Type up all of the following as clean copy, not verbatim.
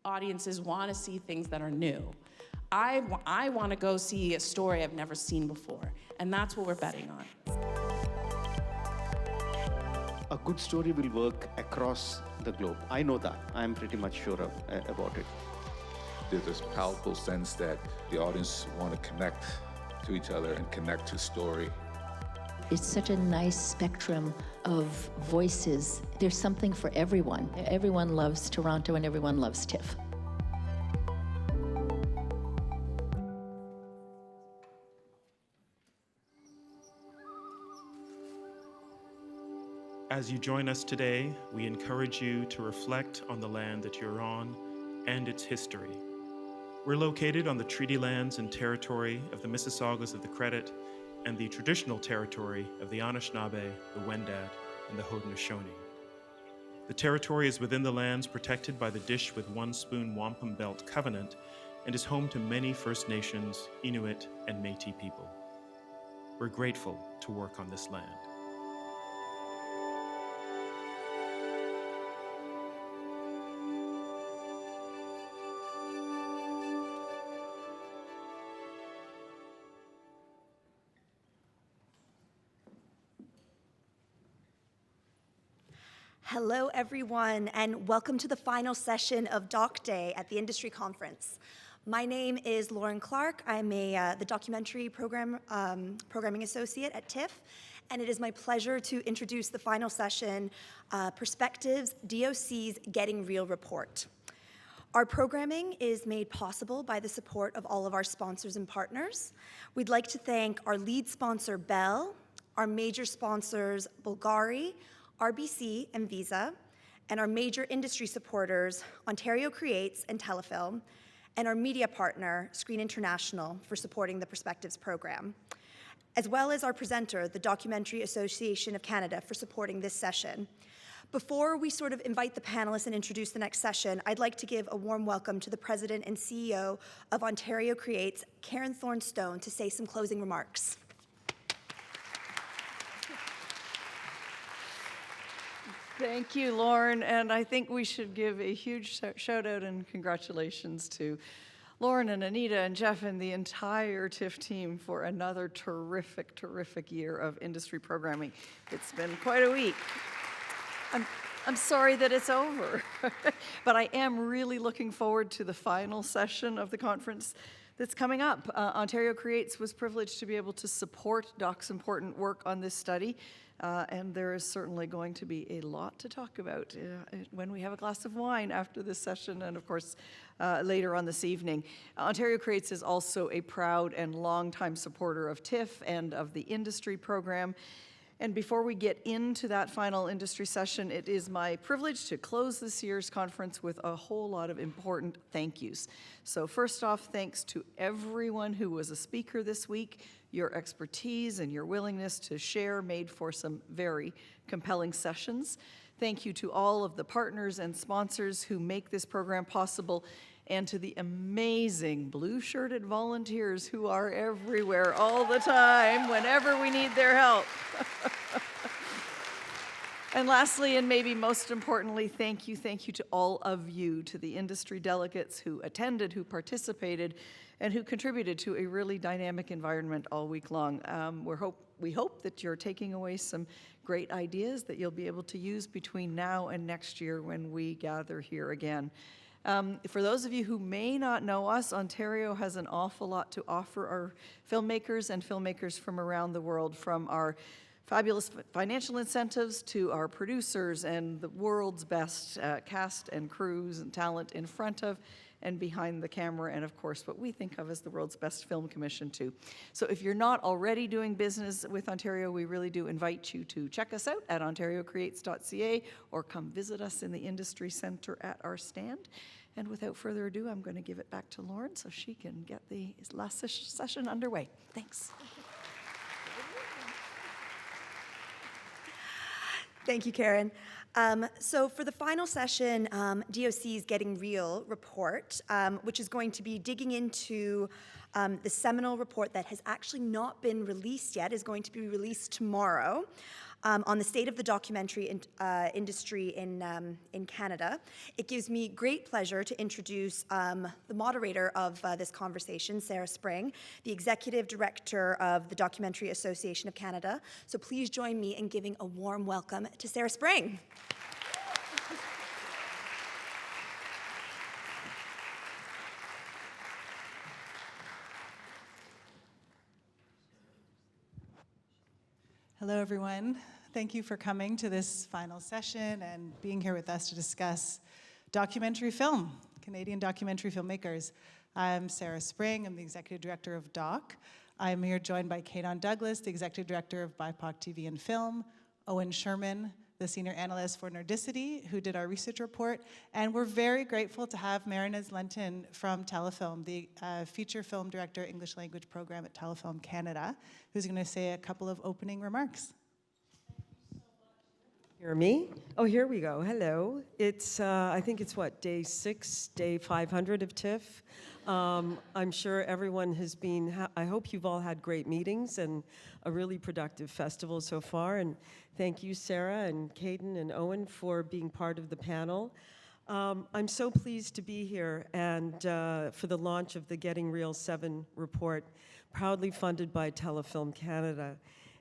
audiences want to see things that are new. I want to go see a story I've never seen before, and that's what we're betting on. A good story will work across the globe. I know that. I'm pretty much sure about it. There's this powerful sense that the audience want to connect to each other and connect to story. It's such a nice spectrum of voices. There's something for everyone. Everyone loves Toronto and everyone loves TIFF. As you join us today, we encourage you to reflect on the land that you're on and its history. We're located on the treaty lands and territory of the Mississaugas of the Credit and the traditional territory of the Anishinaabe, the Wendat, and the Haudenosaunee. The territory is within the lands protected by the Dish with One Spoon Wampum Belt Covenant and is home to many First Nations, Inuit, and Métis people. We're grateful to work on this land. Hello, everyone, and welcome to the final session of Doc Day at the Industry Conference. My name is Lauren Clark. I'm the documentary programming associate at TIFF, and it is my pleasure to introduce the final session, Perspectives, DOC's Getting Real Report. Our programming is made possible by the support of all of our sponsors and partners. We'd like to thank our lead sponsor, Bell, our major sponsors, Bulgari, RBC and Visa, and our major industry supporters, Ontario Creates and Telefilm, and our media partner, Screen International, for supporting the Perspectives program, as well as our presenter, the Documentary Association of Canada, for supporting this session. Before we sort of invite the panelists and introduce the next session, I'd like to give a warm welcome to the President and CEO of Ontario Creates, Karen Thornstone, to say some closing remarks. Thank you, Lauren, and I think we should give a huge shout out and congratulations to Lauren and Anita and Jeff and the entire TIFF team for another terrific, terrific year of industry programming. It's been quite a week. I'm sorry that it's over, but I am really looking forward to the final session of the conference that's coming up. Ontario Creates was privileged to be able to support Doc's important work on this study. And there is certainly going to be a lot to talk about when we have a glass of wine after this session and, of course, later on this evening. Ontario Creates is also a proud and longtime supporter of TIFF and of the industry program. And before we get into that final industry session, it is my privilege to close this year's conference with a whole lot of important thank yous. So first off, thanks to everyone who was a speaker this week. Your expertise and your willingness to share made for some very compelling sessions. Thank you to all of the partners and sponsors who make this program possible, and to the amazing blue-shirted volunteers who are everywhere all the time whenever we need their help. And lastly, and maybe most importantly, thank you to all of you, to the industry delegates who attended, who participated, and who contributed to a really dynamic environment all week long. We hope that you're taking away some great ideas that you'll be able to use between now and next year when we gather here again. For those of you who may not know us, Ontario has an awful lot to offer our filmmakers and filmmakers from around the world, from our fabulous financial incentives to our producers and the world's best cast and crews and talent in front of and behind the camera, and of course what we think of as the world's best film commission too. So if you're not already doing business with Ontario, we really do invite you to check us out at ontariocreates.ca or come visit us in the Industry Centre at our stand. And without further ado, I'm going to give it back to Lauren so she can get the last session underway. Thanks. Thank you, Karen. So for the final session, DOC's Getting Real report, which is going to be digging into the seminal report that has actually not been released yet, is going to be released tomorrow. on the state of the documentary industry in Canada. It gives me great pleasure to introduce the moderator of this conversation, Sarah Spring, the Executive Director of the Documentary Association of Canada. So please join me in giving a warm welcome to Sarah Spring. Hello, everyone. Thank you for coming to this final session and being here with us to discuss documentary film, Canadian documentary filmmakers. I'm Sarah Spring. I'm the Executive Director of DOC. I'm here joined by Kadon Douglas, the Executive Director of BIPOC TV and Film, Owen Sherman, the Senior Analyst for Nordicity, who did our research report, and we're very grateful to have Mehernaz Lentin from Telefilm, the Feature Film Director, English Language Program at Telefilm Canada, who's going to say a couple of opening remarks. Hear me? Oh, here we go. Hello. It's, I think it's what, day 6, day 500 of TIFF. I'm sure everyone has been, I hope you've all had great meetings and a really productive festival so far. And thank you, Sarah and Kadon and Owen, for being part of the panel. I'm so pleased to be here and for the launch of the Getting Real 7 report, proudly funded by Telefilm Canada.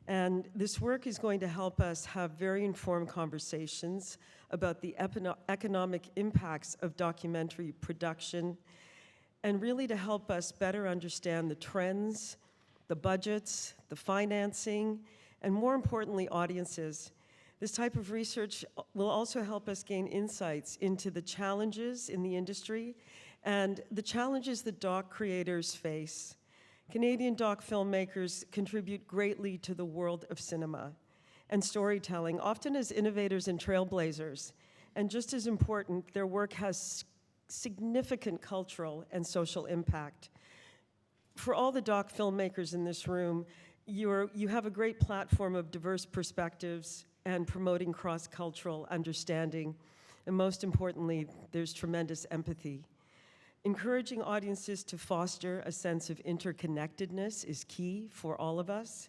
And this work is going to help us have very informed conversations about the economic impacts of documentary production, and really to help us better understand the trends, the budgets, the financing, and more importantly, audiences. This type of research will also help us gain insights into the challenges in the industry and the challenges that doc creators face. Canadian doc filmmakers contribute greatly to the world of cinema and storytelling, often as innovators and trailblazers. And just as important, their work has significant cultural and social impact. For all the doc filmmakers in this room, you have a great platform of diverse perspectives and promoting cross-cultural understanding. And most importantly, there's tremendous empathy. Encouraging audiences to foster a sense of interconnectedness is key for all of us.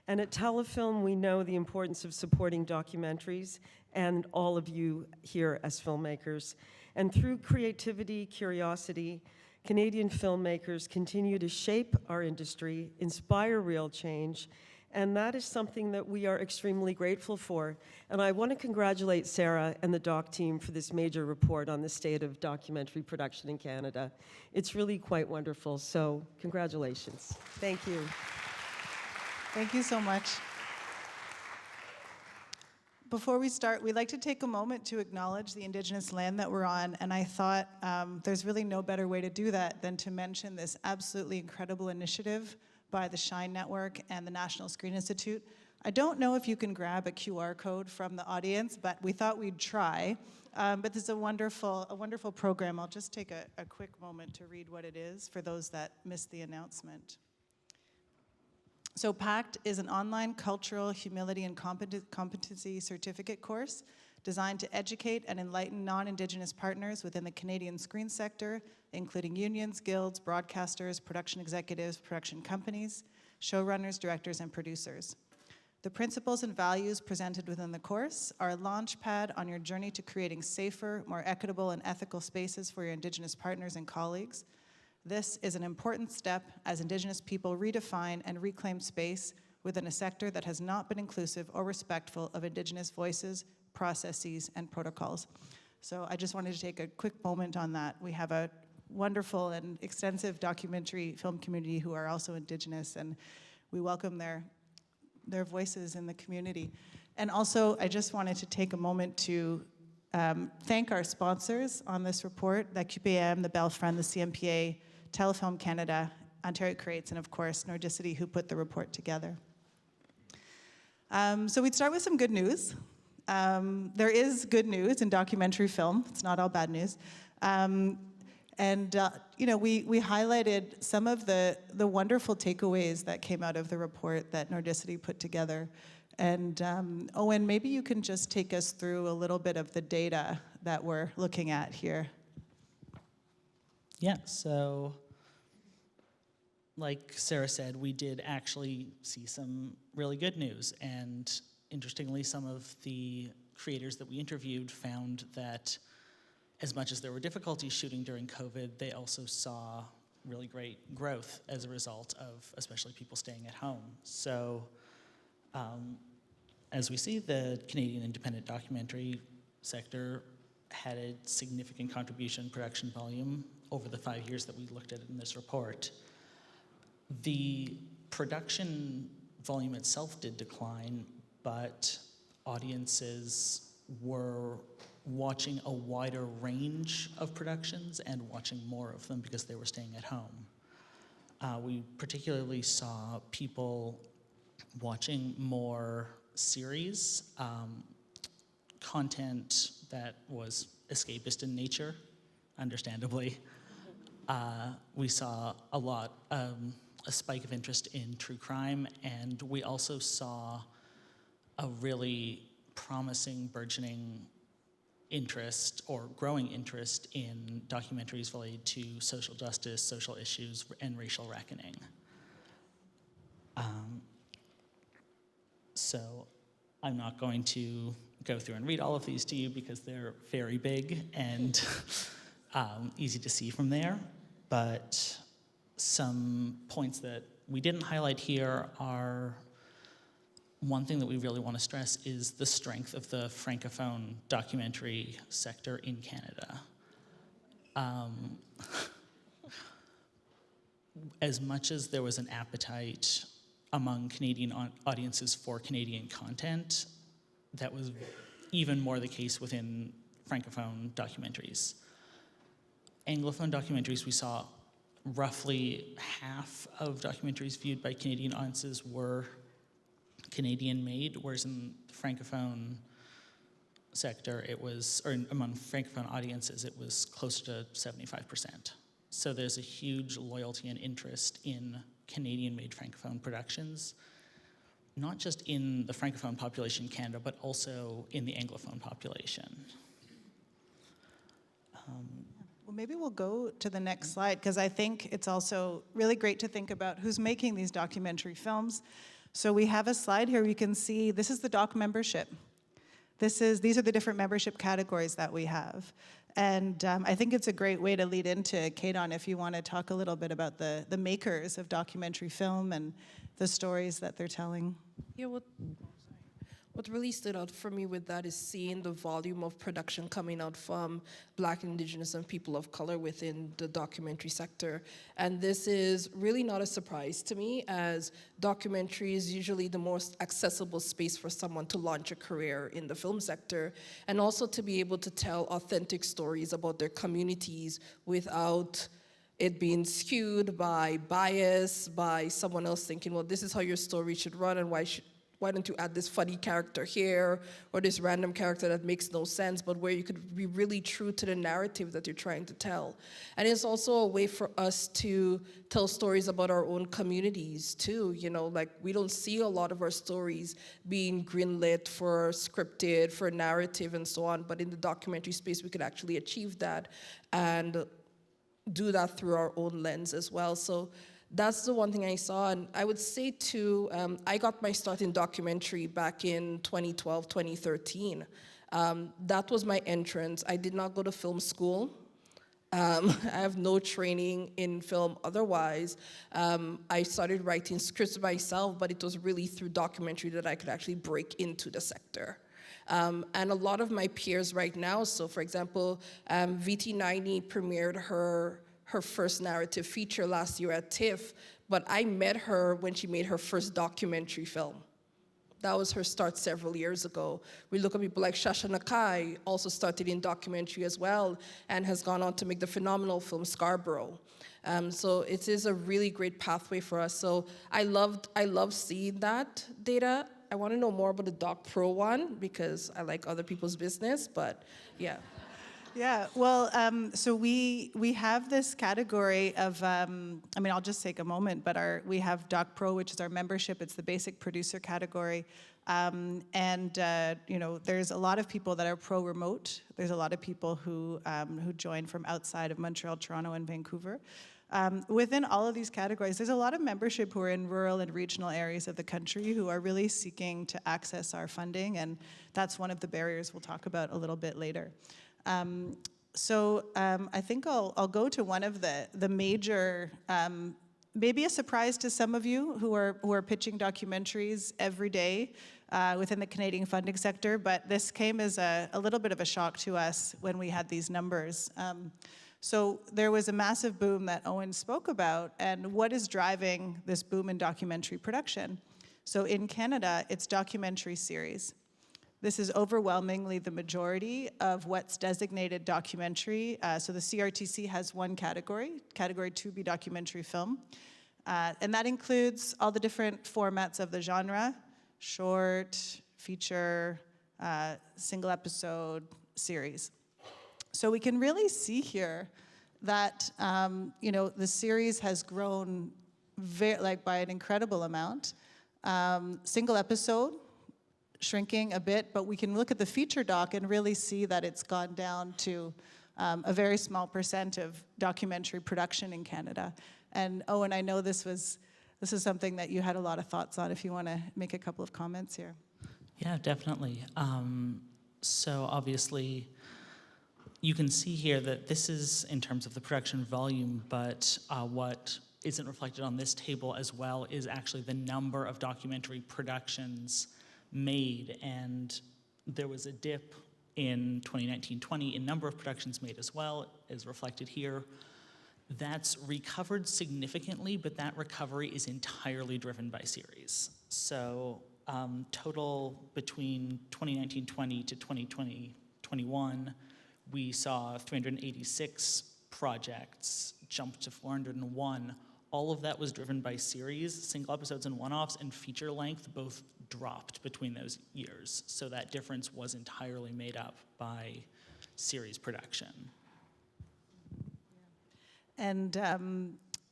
And at Telefilm, we know the importance of supporting documentaries and all of you here as filmmakers. And through creativity, curiosity, Canadian filmmakers continue to shape our industry, inspire real change, and that is something that we are extremely grateful for. And I want to congratulate Sarah and the doc team for this major report on the state of documentary production in Canada. It's really quite wonderful, so congratulations. Thank you. Thank you so much. Before we start, we'd like to take a moment to acknowledge the Indigenous land that we're on, and I thought there's really no better way to do that than to mention this absolutely incredible initiative by the Shine Network and the National Screen Institute. I don't know if you can grab a QR code from the audience, but we thought we'd try. But this is a wonderful program. I'll just take a quick moment to read what it is for those that missed the announcement. So PACT is an online cultural humility and competency certificate course designed to educate and enlighten non-Indigenous partners within the Canadian screen sector, including unions, guilds, broadcasters, production executives, production companies, showrunners, directors, and producers. The principles and values presented within the course are a launch pad on your journey to creating safer, more equitable, and ethical spaces for your Indigenous partners and colleagues. This is an important step as Indigenous people redefine and reclaim space within a sector that has not been inclusive or respectful of Indigenous voices, processes, and protocols. So I just wanted to take a quick moment on that. We have a wonderful and extensive documentary film community who are also Indigenous, and we welcome their voices in the community. And also, I just wanted to take a moment to thank our sponsors on this report, the QPM, the Bell Friend, the CMPA, Telefilm Canada, Ontario Creates, and of course, Nordicity, who put the report together. So we'd start with some good news. There is good news in documentary film. It's not all bad news. You know, we highlighted some of the wonderful takeaways that came out of the report that Nordicity put together. And Owen, maybe you can just take us through a little bit of the data that we're looking at here. Yeah, so like Sarah said, we did actually see some really good news. And interestingly, some of the creators that we interviewed found that as much as there were difficulties shooting during COVID, they also saw really great growth as a result of especially people staying at home. So as we see, the Canadian independent documentary sector had a significant contribution production volume over the 5 years that we looked at in this report. The production volume itself did decline, but audiences were watching a wider range of productions and watching more of them because they were staying at home. We particularly saw people watching more series, content that was escapist in nature, understandably. We saw a spike of interest in true crime, and we also saw a really promising, burgeoning interest or growing interest in documentaries related to social justice, social issues, and racial reckoning. So I'm not going to go through and read all of these to you because they're very big and easy to see from there, but some points that we didn't highlight here are one thing that we really want to stress is the strength of the Francophone documentary sector in Canada. As much as there was an appetite among Canadian audiences for Canadian content, that was even more the case within Francophone documentaries. Anglophone documentaries, we saw roughly half of documentaries viewed by Canadian audiences were Canadian-made, whereas in the Francophone sector, it was, or among Francophone audiences, it was closer to 75%. So there's a huge loyalty and interest in Canadian-made Francophone productions, not just in the Francophone population in Canada, but also in the Anglophone population. Well, maybe we'll go to the next slide, because I think it's also really great to think about who's making these documentary films. So we have a slide here. You can see this is the doc membership. These are the different membership categories that we have. And I think it's a great way to lead into Kadon if you want to talk a little bit about the makers of documentary film and the stories that they're telling. Yeah, what really stood out for me with that is seeing the volume of production coming out from Black, Indigenous, and people of color within the documentary sector. And this is really not a surprise to me, as documentary is usually the most accessible space for someone to launch a career in the film sector, and also to be able to tell authentic stories about their communities without it being skewed by bias, by someone else thinking, well, this is how your story should run, and why don't you add this funny character here, or this random character that makes no sense, but where you could be really true to the narrative that you're trying to tell. And it's also a way for us to tell stories about our own communities too. You know, like, we don't see a lot of our stories being greenlit for scripted, for narrative and so on, but in the documentary space, we could actually achieve that and do that through our own lens as well. So that's the one thing I saw. And I would say too, I got my start in documentary back in 2012, 2013. That was my entrance. I did not go to film school. I have no training in film otherwise. I started writing scripts myself, but it was really through documentary that I could actually break into the sector. And a lot of my peers right now, so for example, VT90 premiered her first narrative feature last year at TIFF, but I met her when she made her first documentary film. That was her start several years ago. We look at people like Shasha Nakai, also started in documentary as well, and has gone on to make the phenomenal film Scarborough. So it is a really great pathway for us. So I love seeing that data. I want to know more about the Doc Pro one, because I like other people's business, but yeah. Yeah, well, so we have this category of, I'll just take a moment, but we have Doc Pro, which is our membership. It's the basic producer category. There's a lot of people that are pro-remote. There's a lot of people who join from outside of Montreal, Toronto, and Vancouver. Within all of these categories, there's a lot of membership who are in rural and regional areas of the country who are really seeking to access our funding, and that's one of the barriers we'll talk about a little bit later. I think I'll go to one of the major, maybe a surprise to some of you who are pitching documentaries every day within the Canadian funding sector, but this came as a little bit of a shock to us when we had these numbers. So there was a massive boom that Owen spoke about, and what is driving this boom in documentary production? So in Canada, it's documentary series. This is overwhelmingly the majority of what's designated documentary. So the CRTC has one category, Category 2B documentary film, and that includes all the different formats of the genre, short, feature, single episode, series. So we can really see here that the series has grown by an incredible amount. Single episode, shrinking a bit, but we can look at the feature doc and really see that it's gone down to a very small percent of documentary production in Canada. And Owen, I know this is something that you had a lot of thoughts on. If you want to make a couple of comments here. Yeah, definitely. So obviously, you can see here that this is in terms of the production volume, but what isn't reflected on this table as well is actually the number of documentary productions made. And there was a dip in 2019-20 in number of productions made as well, as reflected here. That's recovered significantly, but that recovery is entirely driven by series. So total between 2019-20 to 2020-21, we saw 386 projects jump to 401. All of that was driven by series. Single episodes and one-offs and feature length both dropped between those years. So that difference was entirely made up by series production. And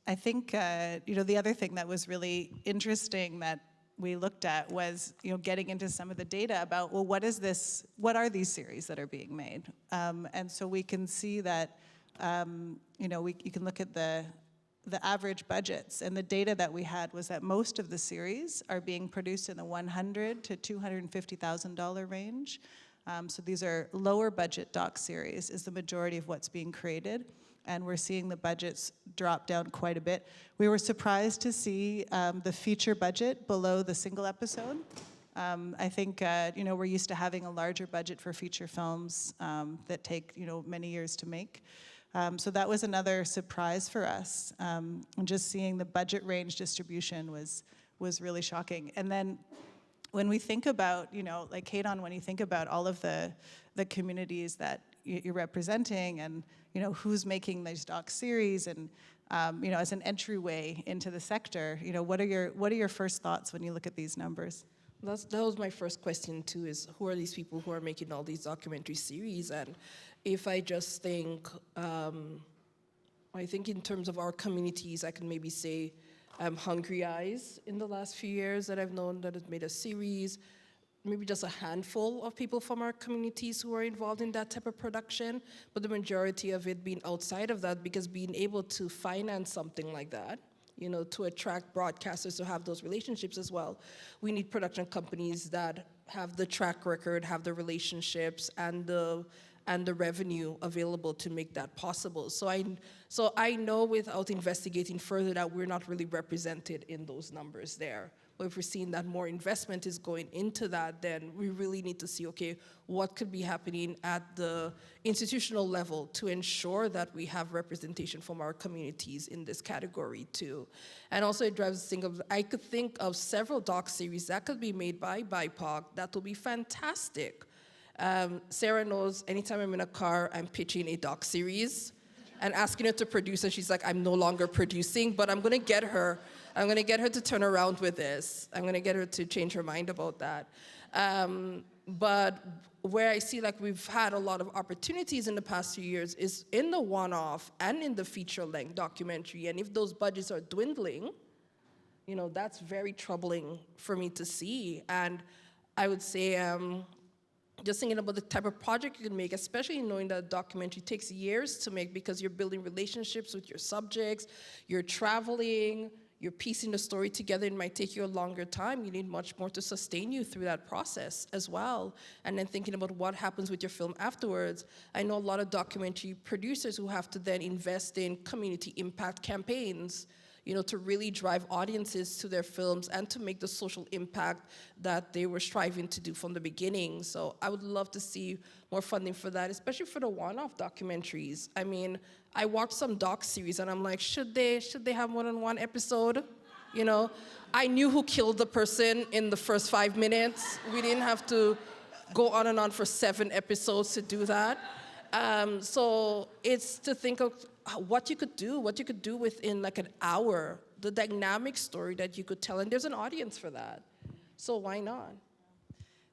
I think the other thing that was really interesting that we looked at was getting into some of the data about, well, what are these series that are being made? And so we can see that you can look at the average budgets, and the data that we had was that most of the series are being produced in the $100,000 to $250,000 range. So these are lower budget doc series is the majority of what's being created. And we're seeing the budgets drop down quite a bit. We were surprised to see the feature budget below the single episode. I think we're used to having a larger budget for feature films that take many years to make. So that was another surprise for us. And just seeing the budget range distribution was really shocking. And then when we think about, like Kadon, when you think about all of the communities that you're representing and who's making these doc series and as an entryway into the sector, what are your first thoughts when you look at these numbers? That was my first question too, is who are these people who are making all these documentary series? And if I just think, I think in terms of our communities, I can maybe say Hungry Eyes in the last few years that I've known that has made a series. Maybe just a handful of people from our communities who are involved in that type of production, but the majority of it being outside of that, because being able to finance something like that, to attract broadcasters to have those relationships as well, we need production companies that have the track record, have the relationships, and the revenue available to make that possible. So I know without investigating further that we're not really represented in those numbers there. But if we're seeing that more investment is going into that, then we really need to see, okay, what could be happening at the institutional level to ensure that we have representation from our communities in this category too. And also it drives the thing of, I could think of several doc series that could be made by BIPOC that will be fantastic. Sarah knows anytime I'm in a car, I'm pitching a doc series and asking her to produce, and she's like, I'm no longer producing, but I'm gonna get her to turn around with this. I'm gonna get her to change her mind about that. But where I see like we've had a lot of opportunities in the past few years is in the one-off and in the feature-length documentary. And if those budgets are dwindling, that's very troubling for me to see. And I would say, just thinking about the type of project you can make, especially knowing that a documentary takes years to make because you're building relationships with your subjects, you're traveling, you're piecing the story together. It might take you a longer time. You need much more to sustain you through that process as well. And then thinking about what happens with your film afterwards. I know a lot of documentary producers who have to then invest in community impact campaigns, to really drive audiences to their films and to make the social impact that they were striving to do from the beginning. So I would love to see more funding for that, especially for the one-off documentaries. I mean, I watched some doc series and I'm like, should they have more than one episode? I knew who killed the person in the first 5 minutes. We didn't have to go on and on for 7 episodes to do that. So it's to think of what you could do within like an hour, the dynamic story that you could tell, and there's an audience for that. So why not?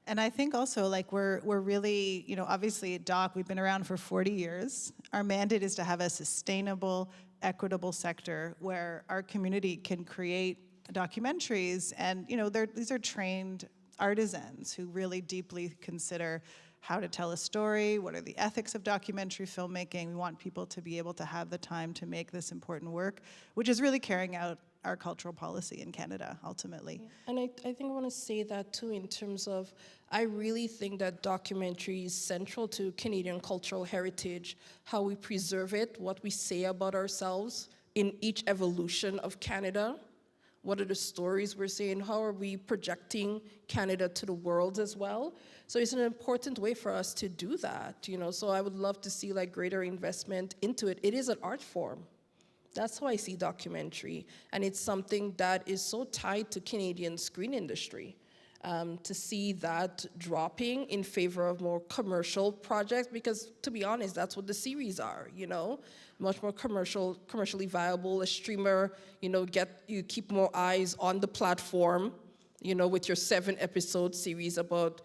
And I think also, like, we're really, obviously at DOC, we've been around for 40 years. Our mandate is to have a sustainable, equitable sector where our community can create documentaries, and these are trained artisans who really deeply consider how to tell a story, what are the ethics of documentary filmmaking. We want people to be able to have the time to make this important work, which is really carrying out our cultural policy in Canada, ultimately. And I think I want to say that too, in terms of, I really think that documentary is central to Canadian cultural heritage, how we preserve it, what we say about ourselves in each evolution of Canada. What are the stories we're saying? How are we projecting Canada to the world as well? So it's an important way for us to do that, So I would love to see like greater investment into it. It is an art form. That's how I see documentary. And it's something that is so tied to Canadian screen industry. To see that dropping in favor of more commercial projects, because to be honest, that's what the series are, much more commercially viable. A streamer, you keep more eyes on the platform, with your 7-episode series about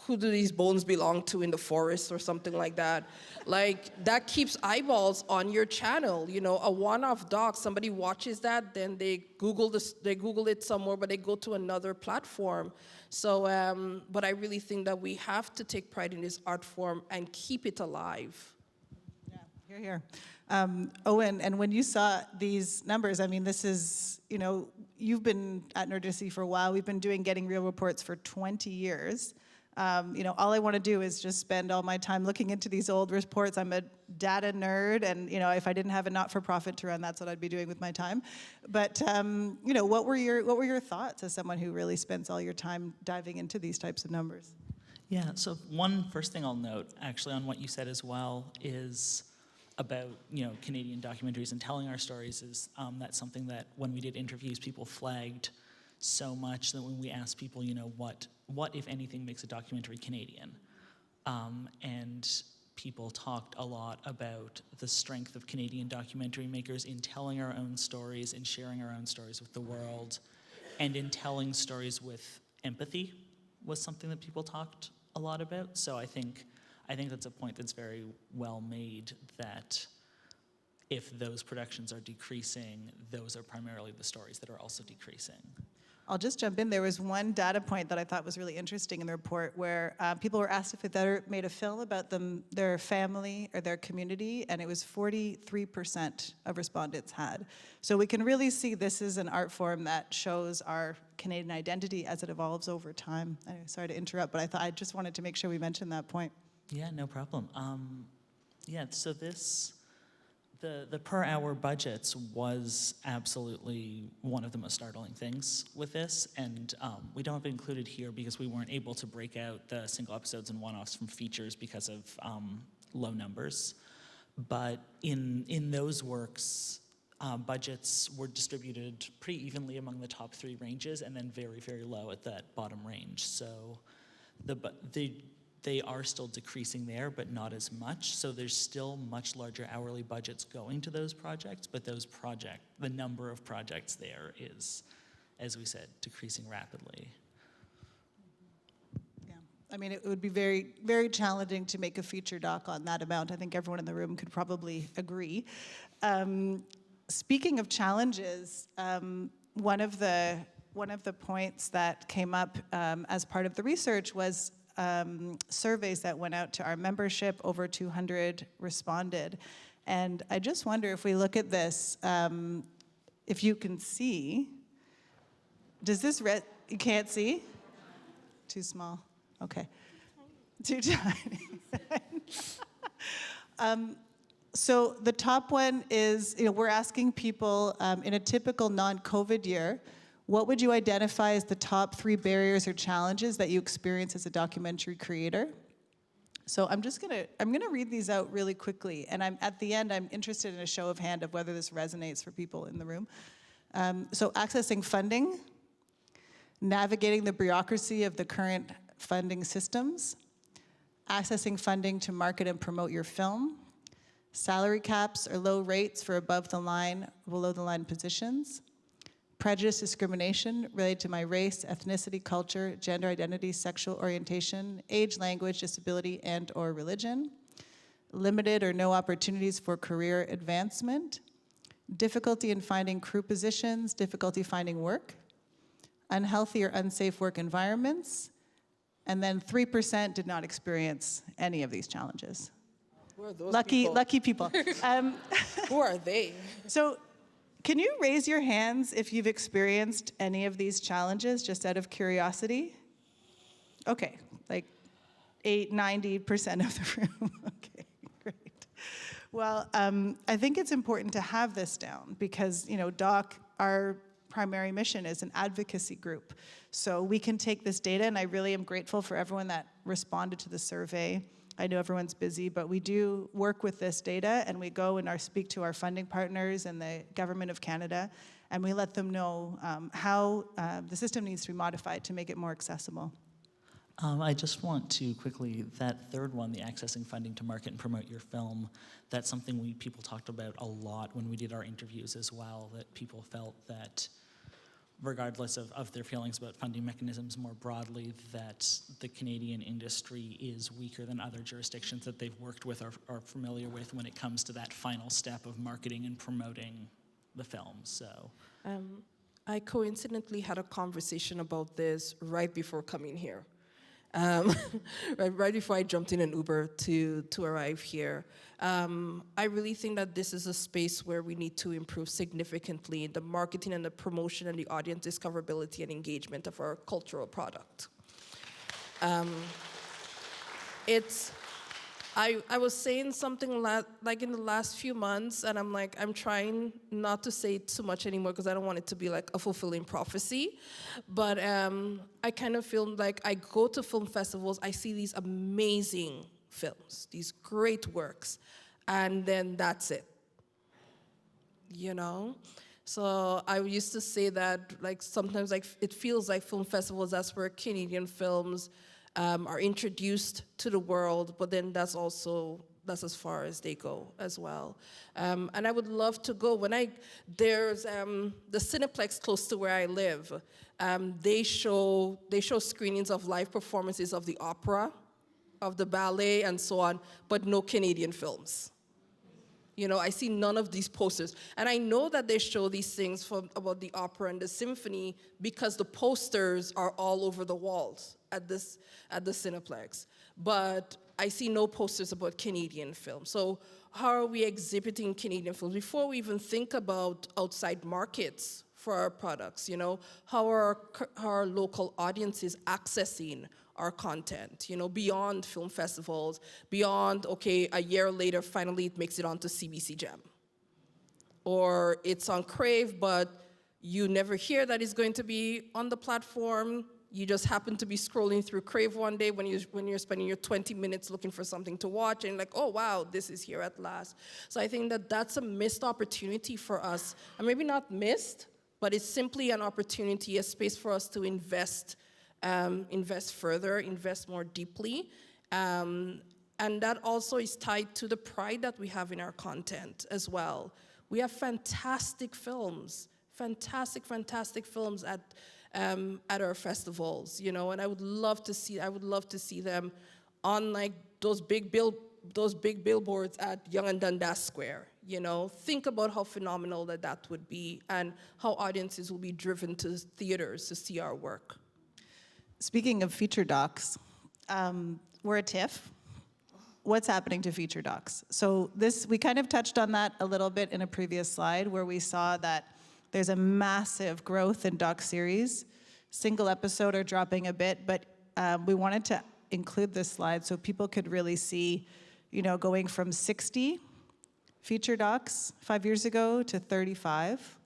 who do these bones belong to in the forest or something like that. Like, that keeps eyeballs on your channel. A one-off doc, somebody watches that, then they Google it somewhere, but they go to another platform. So, but I really think that we have to take pride in this art form and keep it alive. Yeah, hear, hear. Owen, and when you saw these numbers, I mean, this is, you've been at Nerdicity for a while. We've been doing Getting Real reports for 20 years. All I want to do is just spend all my time looking into these old reports. I'm a data nerd, and if I didn't have a not-for-profit to run, that's what I'd be doing with my time. But what were your thoughts as someone who really spends all your time diving into these types of numbers? Yeah. So first thing I'll note, actually, on what you said as well, is about Canadian documentaries and telling our stories. Is that's something that when we did interviews, people flagged so much that when we asked people, what if anything makes a documentary Canadian, and people talked a lot about the strength of Canadian documentary makers in telling our own stories and sharing our own stories with the world, and in telling stories with empathy was something that people talked a lot about. So I think that's a point that's very well made, that if those productions are decreasing, those are primarily the stories that are also decreasing. I'll just jump in. There was one data point that I thought was really interesting in the report where people were asked if they'd ever made a film about their family or their community, and it was 43% of respondents had. So we can really see this is an art form that shows our Canadian identity as it evolves over time. Anyway, sorry to interrupt, but I just wanted to make sure we mentioned that point. Yeah, no problem. So the per hour budgets was absolutely one of the most startling things with this, and we don't have it included here because we weren't able to break out the single episodes and one-offs from features because of low numbers. But in those works, budgets were distributed pretty evenly among the top 3 ranges, and then very, very low at that bottom range. So they are still decreasing there, but not as much. So there's still much larger hourly budgets going to those projects, but the number of projects there is, as we said, decreasing rapidly. Yeah, I mean, it would be very, very challenging to make a feature doc on that amount. I think everyone in the room could probably agree. Speaking of challenges, one of the one of the points that came up as part of the research was surveys that went out to our membership. Over 200 responded. And I just wonder if we look at this, if you can see, does this you can't see? Too small, okay. Too tiny. So the top one is, we're asking people in a typical non-COVID year, what would you identify as the top 3 barriers or challenges that you experience as a documentary creator? So I'm gonna read these out really quickly, and at the end, I'm interested in a show of hand of whether this resonates for people in the room. So accessing funding, navigating the bureaucracy of the current funding systems, accessing funding to market and promote your film, salary caps or low rates for above the line, below the line positions, prejudice, discrimination related to my race, ethnicity, culture, gender identity, sexual orientation, age, language, disability, and or religion, limited or no opportunities for career advancement, difficulty in finding crew positions, difficulty finding work, unhealthy or unsafe work environments, and then 3% did not experience any of these challenges. Who are those Lucky people. Who are they? So can you raise your hands if you've experienced any of these challenges, just out of curiosity? Okay, like 90% of the room. Okay, great. Well, I think it's important to have this down because, DOC, our primary mission is an advocacy group. So we can take this data, and I really am grateful for everyone that responded to the survey. I know everyone's busy, but we do work with this data, and we go and speak to our funding partners and the Government of Canada, and we let them know how the system needs to be modified to make it more accessible. I just want to quickly, that third one, the accessing funding to market and promote your film, that's something people talked about a lot when we did our interviews as well, that people felt that regardless of their feelings about funding mechanisms more broadly, that the Canadian industry is weaker than other jurisdictions that they've worked with or are familiar with when it comes to that final step of marketing and promoting the film. So, I coincidentally had a conversation about this right before coming here. Right before I jumped in an Uber to arrive here. I really think that this is a space where we need to improve significantly in the marketing and the promotion and the audience discoverability and engagement of our cultural product. I was saying something like in the last few months, and I'm trying not to say too much anymore because I don't want it to be like a fulfilling prophecy. But I kind of feel like I go to film festivals, I see these amazing films, these great works, and then that's it. So I used to say that sometimes it feels like film festivals, that's where Canadian films are introduced to the world, but then that's as far as they go as well. And I would love to go. There's the Cineplex close to where I live, they show screenings of live performances of the opera, of the ballet, and so on, but no Canadian films. I see none of these posters. And I know that they show these things about the opera and the symphony because the posters are all over the walls at the Cineplex. But I see no posters about Canadian films. So how are we exhibiting Canadian films? Before we even think about outside markets for our products, how are our local audiences accessing our content, beyond film festivals, beyond, a year later, finally it makes it onto CBC Gem. Or it's on Crave, but you never hear that it's going to be on the platform. You just happen to be scrolling through Crave one day when you're spending your 20 minutes looking for something to watch, and oh wow, this is here at last. So I think that that's a missed opportunity for us, and maybe not missed, but it's simply an opportunity, a space for us to invest further, invest more deeply. And that also is tied to the pride that we have in our content as well. We have fantastic films at our festivals, and I would love to see them on those big those big billboards at Yonge and Dundas Square. You know, think about how phenomenal that would be, and how audiences will be driven to theaters to see our work. Speaking of feature docs, we're at TIFF. What's happening to feature docs? So we kind of touched on that a little bit in a previous slide, where we saw that there's a massive growth in doc series. Single episode are dropping a bit, but we wanted to include this slide so people could really see, you know, going from 60 feature docs 5 years ago to 35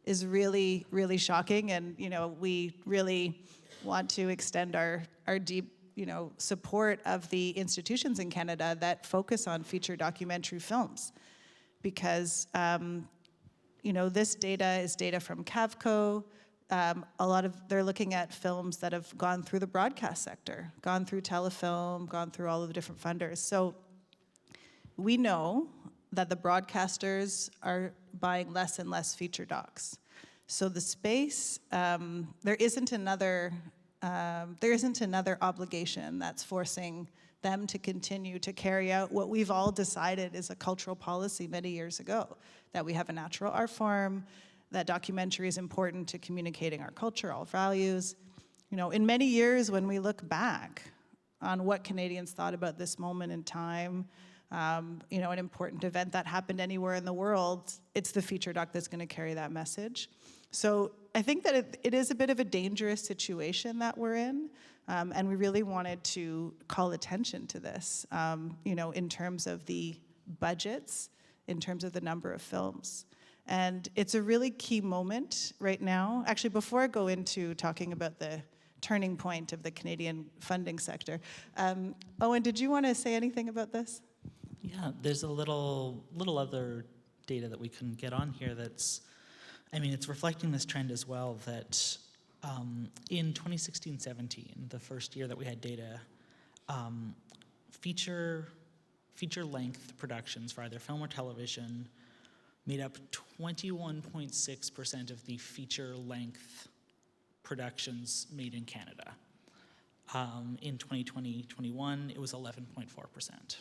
is really, really shocking. And, you know, we really want to extend our deep, you know, support of the institutions in Canada that focus on feature documentary films. Because, you know, this data is data from Cavco. They're looking at films that have gone through the broadcast sector, gone through telefilm, gone through all of the different funders. So we know that the broadcasters are buying less and less feature docs. So the space, there isn't another obligation that's forcing them to continue to carry out what we've all decided is a cultural policy many years ago, that we have a natural art form, that documentary is important to communicating our culture, our values. You know, in many years when we look back on what Canadians thought about this moment in time, you know, an important event that happened anywhere in the world, it's the feature doc that's going to carry that message. So I think that it is a bit of a dangerous situation that we're in, and we really wanted to call attention to this, you know, in terms of the budgets, in terms of the number of films. And it's a really key moment right now. Actually, before I go into talking about the turning point of the Canadian funding sector, Owen, did you want to say anything about this? Yeah, there's a little other data that we couldn't get on here that's, I mean, it's reflecting this trend as well, that in 2016-17, the first year that we had data, feature-length productions for either film or television made up 21.6% of the feature-length productions made in Canada. In 2020-21, it was 11.4%.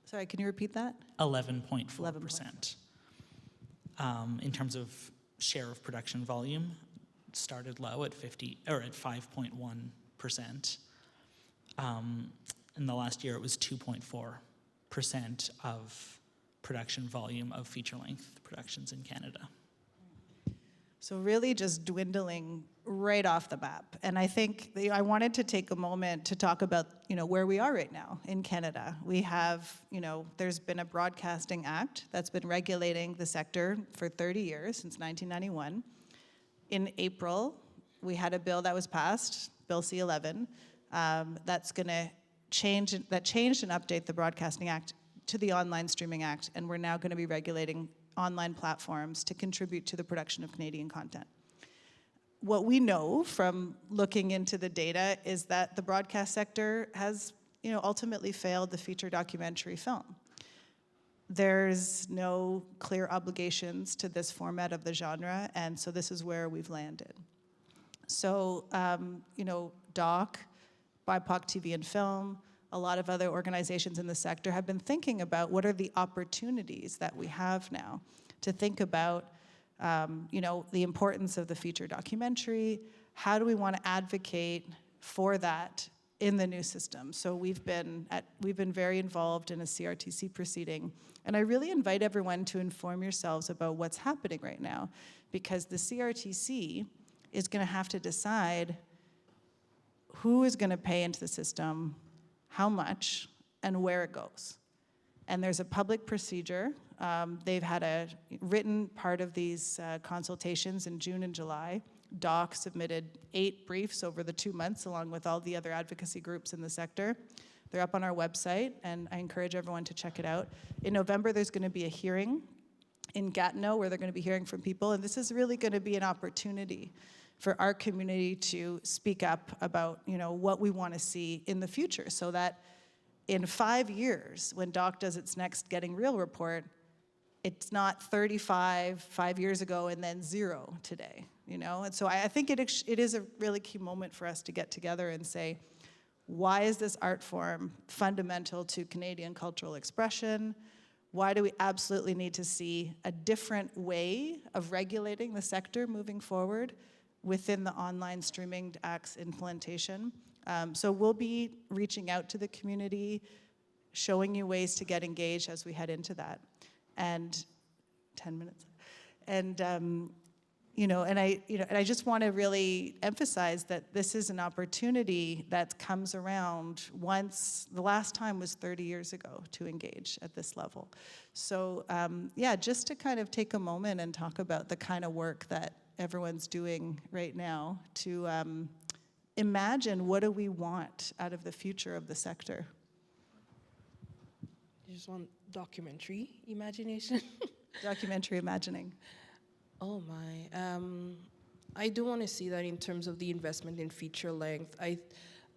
Sorry, can you repeat that? 11.4%. In terms of share of production volume, it started low at 5.1%. In the last year, it was 2.4% of production volume of feature-length productions in Canada. So really just dwindling right off the map. And I think I wanted to take a moment to talk about, you know, where we are right now in Canada. We have, you know, there's been a Broadcasting Act that's been regulating the sector for 30 years, since 1991. In April, we had a bill that was passed, Bill C-11, that's going to changed and update the Broadcasting Act to the Online Streaming Act, and we're now going to be regulating online platforms to contribute to the production of Canadian content. What we know from looking into the data is that the broadcast sector has, you know, ultimately failed the feature documentary film. There's no clear obligations to this format of the genre, and so this is where we've landed. So, you know, DOC, BIPOC TV and Film, a lot of other organizations in the sector have been thinking about what are the opportunities that we have now to think about, you know, the importance of the feature documentary. How do we want to advocate for that in the new system? So we've been very involved in a CRTC proceeding, and I really invite everyone to inform yourselves about what's happening right now, because the CRTC is going to have to decide who is going to pay into the system, how much, and where it goes. And there's a public procedure. They've had a written part of these consultations in June and July. DOC submitted 8 briefs over the 2 months, along with all the other advocacy groups in the sector. They're up on our website, and I encourage everyone to check it out. In November, there's going to be a hearing in Gatineau where they're going to be hearing from people, and this is really going to be an opportunity for our community to speak up about, you know, what we want to see in the future, so that in 5 years, when DOC does its next Getting Real report, it's not 35 5 years ago and then 0 today, you know? And so I think it is a really key moment for us to get together and say, why is this art form fundamental to Canadian cultural expression? Why do we absolutely need to see a different way of regulating the sector moving forward within the online streaming act's implementation? So we'll be reaching out to the community, showing you ways to get engaged as we head into that. And 10 minutes. And I just want to really emphasize that this is an opportunity that comes around once. The last time was 30 years ago to engage at this level. So just to kind of take a moment and talk about the kind of work that everyone's doing right now to imagine, what do we want out of the future of the sector? You just want documentary imagination? Documentary imagining. Oh my. I do want to see that in terms of the investment in feature length.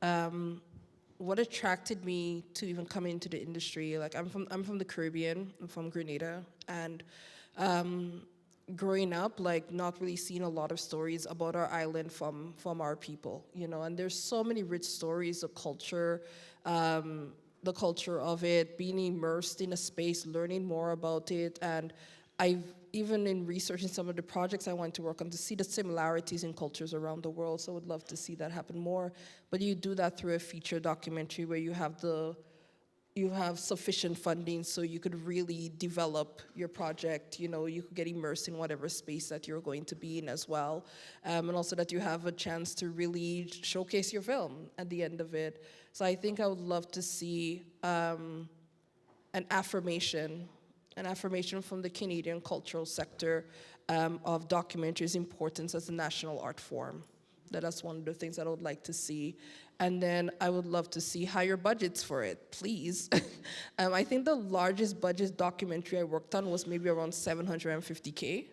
What attracted me to even come into the industry, like I'm from the Caribbean, I'm from Grenada, and growing up, like not really seeing a lot of stories about our island from our people, and there's so many rich stories of culture, the culture of it, being immersed in a space, learning more about it, and even in researching some of the projects I want to work on, to see the similarities in cultures around the world. So I would love to see that happen more. But you do that through a feature documentary where you have sufficient funding so you could really develop your project. You could get immersed in whatever space that you're going to be in as well. And also that you have a chance to really showcase your film at the end of it. So I think I would love to see an affirmation from the Canadian cultural sector of documentary's importance as a national art form. That's one of the things that I would like to see. And then I would love to see higher budgets for it, please. I think the largest budget documentary I worked on was maybe around $750K.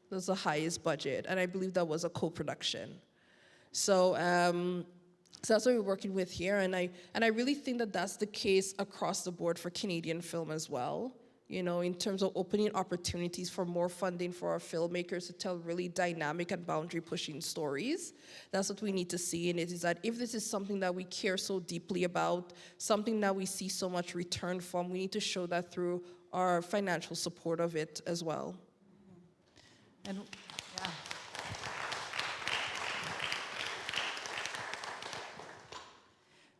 That was the highest budget, and I believe that was a co-production. So that's what we're working with here, and I really think that that's the case across the board for Canadian film as well. In terms of opening opportunities for more funding for our filmmakers to tell really dynamic and boundary-pushing stories. That's what we need to see in it, is that if this is something that we care so deeply about, something that we see so much return from, we need to show that through our financial support of it as well. And yeah.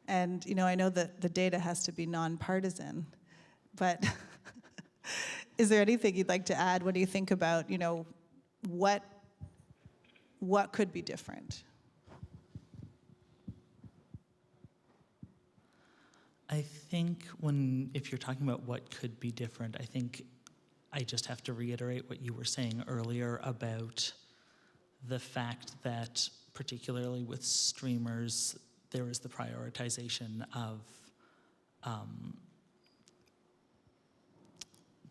And I know that the data has to be nonpartisan, but is there anything you'd like to add when you think about, what could be different? I think if you're talking about what could be different, I think I just have to reiterate what you were saying earlier about the fact that, particularly with streamers, there is the prioritization of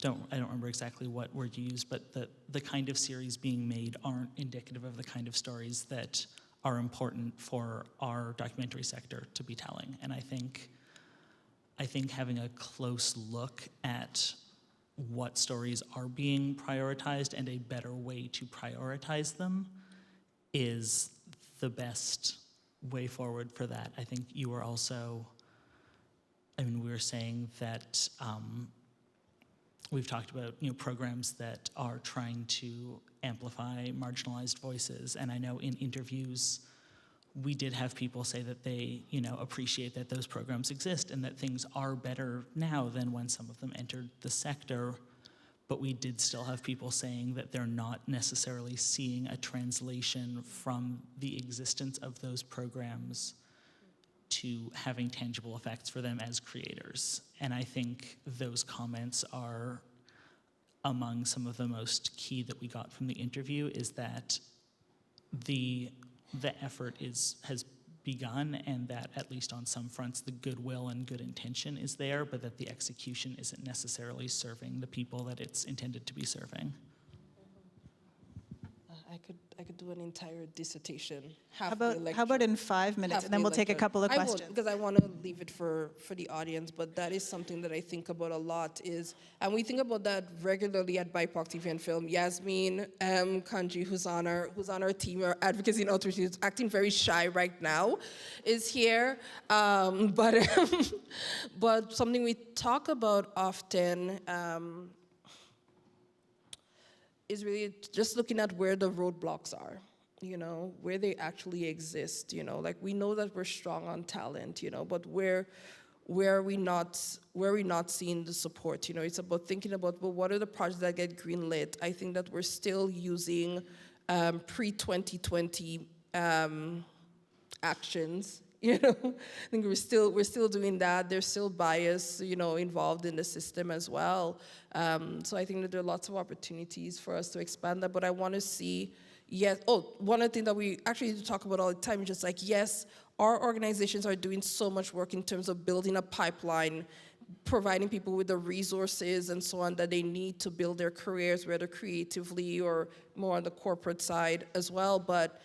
I don't remember exactly what word you used, but the kind of series being made aren't indicative of the kind of stories that are important for our documentary sector to be telling. And I think having a close look at what stories are being prioritized and a better way to prioritize them is the best way forward for that. I think you were also, we were saying that we've talked about programs that are trying to amplify marginalized voices, and I know in interviews we did have people say that they appreciate that those programs exist and that things are better now than when some of them entered the sector, but we did still have people saying that they're not necessarily seeing a translation from the existence of those programs to having tangible effects for them as creators. And I think those comments are among some of the most key that we got from the interview, is that the effort has begun, and that at least on some fronts the goodwill and good intention is there, but that the execution isn't necessarily serving the people that it's intended to be serving. I could do an entire dissertation. How about in 5 minutes, and then we'll take a couple of questions. I won't, because I want to leave it for the audience, but that is something that I think about a lot and we think about that regularly at BIPOC TV and Film. Yasmin Kanji, who's on our team, our advocacy and outreach, is acting very shy right now, is here. But something we talk about often is really just looking at where the roadblocks are, where they actually exist, like we know that we're strong on talent, but where are we not seeing the support, it's about thinking about, well, what are the projects that get greenlit? I think that we're still using pre-2020 actions, I think we're still doing that. There's still bias, involved in the system as well. So I think that there are lots of opportunities for us to expand that. But I want to see, one of the things that we actually need to talk about all the time is just like, yes, our organizations are doing so much work in terms of building a pipeline, providing people with the resources and so on that they need to build their careers, whether creatively or more on the corporate side as well. But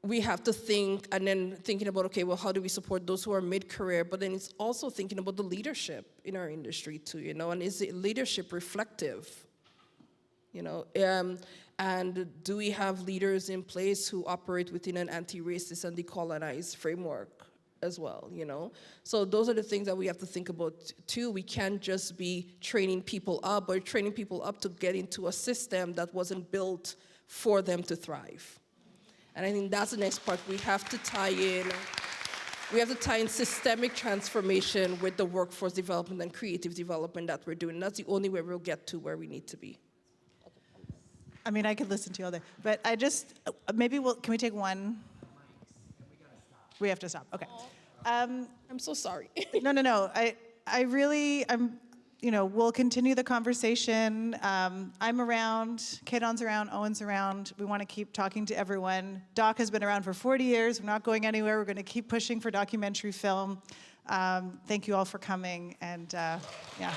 we have to think, and then thinking about, okay, well, how do we support those who are mid-career? But then it's also thinking about the leadership in our industry too, and is the leadership reflective? And do we have leaders in place who operate within an anti-racist and decolonized framework as well, So those are the things that we have to think about too. We can't just be training people up, but training people up to get into a system that wasn't built for them to thrive. And I think that's the next part. We have to tie in systemic transformation with the workforce development and creative development that we're doing. That's the only way we'll get to where we need to be. I mean, I could listen to you all day, but can we take one? We have to stop, okay. I'm so sorry. No. We'll continue the conversation. I'm around, Kadon's around, Owen's around. We want to keep talking to everyone. Doc has been around for 40 years. We're not going anywhere. We're going to keep pushing for documentary film. Thank you all for coming, and yeah.